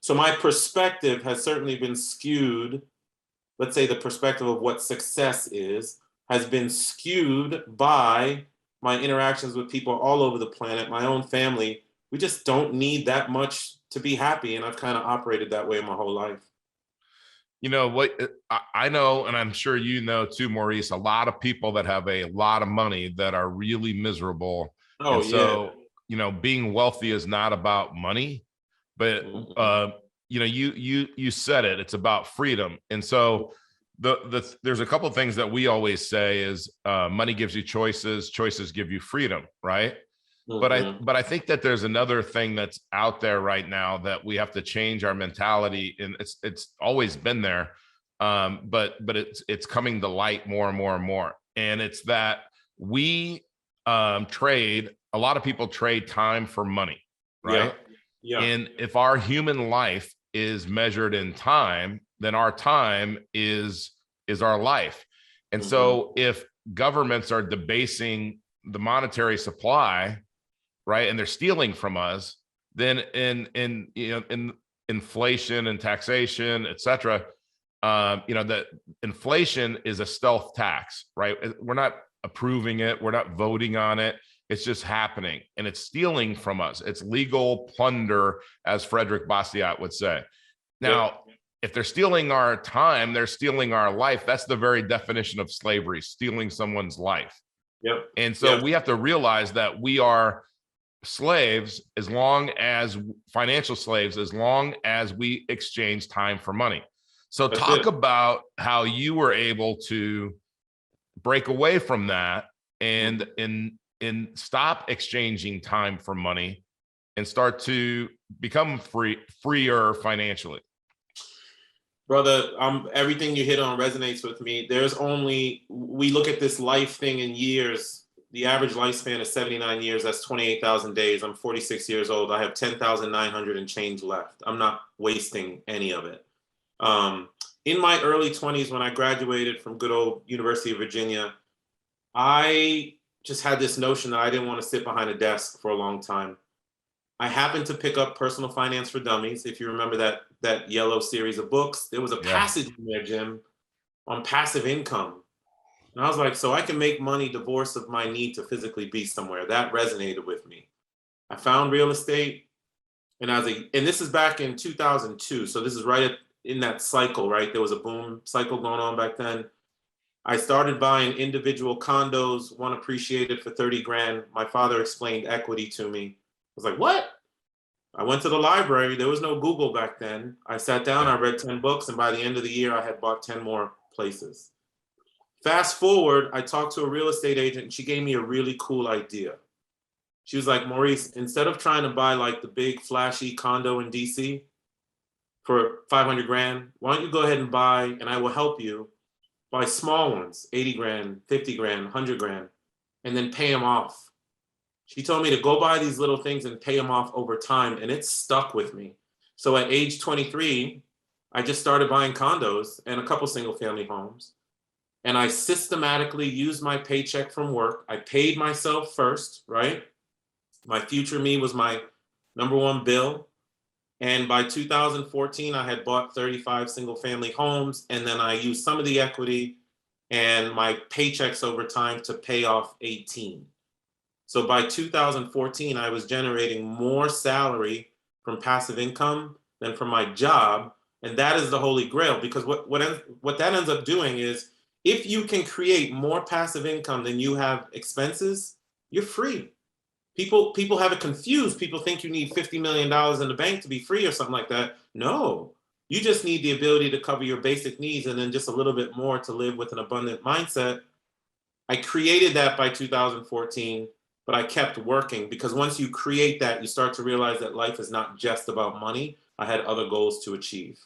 So my perspective has certainly been skewed. Let's say the perspective of what success is has been skewed by my interactions with people all over the planet, my own family. We just don't need that much to be happy. And I've kind of operated that way my whole life. You know what? I know, and I'm sure you know too, Maurice, a lot of people that have a lot of money that are really miserable. Oh, And yeah. so, being wealthy is not about money, but Mhm. you said it. It's about freedom. And so, there's a couple of things that we always say is money gives you choices, choices give you freedom, right? But I Mhm. but I think that there's another thing that's out there right now that we have to change our mentality, and it's always been there, but it's coming to light more and more and more, and it's that we trade. A lot of people trade time for money, Yeah. right? Yeah. And if our human life is measured in time, then our time is our life. And Mhm. so if governments are debasing the monetary supply, right, and they're stealing from us, then in inflation and taxation, et cetera, that inflation is a stealth tax, right? We're not approving it, we're not voting on it, it's just happening, and it's stealing from us. It's legal plunder, as Frederick Bastiat would say. Yep. Now, if they're stealing our time, they're stealing our life. That's the very definition of slavery: stealing someone's life. Yep. And so Yep. we have to realize that we are slaves, as long as financial slaves, as long as we exchange time for money. So That's talk it. about how you were able to break away from that and Mhm. stop exchanging time for money and start to become freer financially. Brother, everything you hit on resonates with me. We look at this life thing in years. The average lifespan is 79 years. That's 28,000 days. I'm 46 years old. I have 10,900 and change left. I'm not wasting any of it. In my early 20s, when I graduated from good old University of Virginia, I just had this notion that I didn't want to sit behind a desk for a long time. I happened to pick up Personal Finance for Dummies. If you remember that yellow series of books, there was a Yeah. passage in there, Jim, on passive income. And I was like, so I can make money divorced of my need to physically be somewhere. That resonated with me. I found real estate, and this is back in 2002. So this is in that cycle, right? There was a boom cycle going on back then. I started buying individual condos, one appreciated for 30 grand. My father explained equity to me. I was like, what? I went to the library. There was no Google back then. I sat down, Yeah. I read 10 books, and by the end of the year, I had bought 10 more places. Fast forward, I talked to a real estate agent, and she gave me a really cool idea. She was like, Maurice, instead of trying to buy like the big flashy condo in DC for 500 grand, why don't you go ahead and buy, and I will help you buy small ones, 80 grand, 50 grand, 100 grand, and then pay them off. She told me to go buy these little things and pay them off over time, and it stuck with me. So at age 23, I just started buying condos and a couple single family homes. And I systematically used my paycheck from work. I paid myself first, right? My future me was my number one bill. And by 2014, I had bought 35 single family homes. And then I used some of the equity and my paychecks over time to pay off 18. So by 2014, I was generating more salary from passive income than from my job. And that is the holy grail, because what that ends up doing is, if you can create more passive income than you have expenses, you're free. People have it confused. People think you need $50 million in the bank to be free or something like that. No, you just need the ability to cover your basic needs and then just a little bit more to live with an abundant mindset. I created that by 2014, but I kept working, because once you create that, you start to realize that life is not just about money. I had other goals to achieve.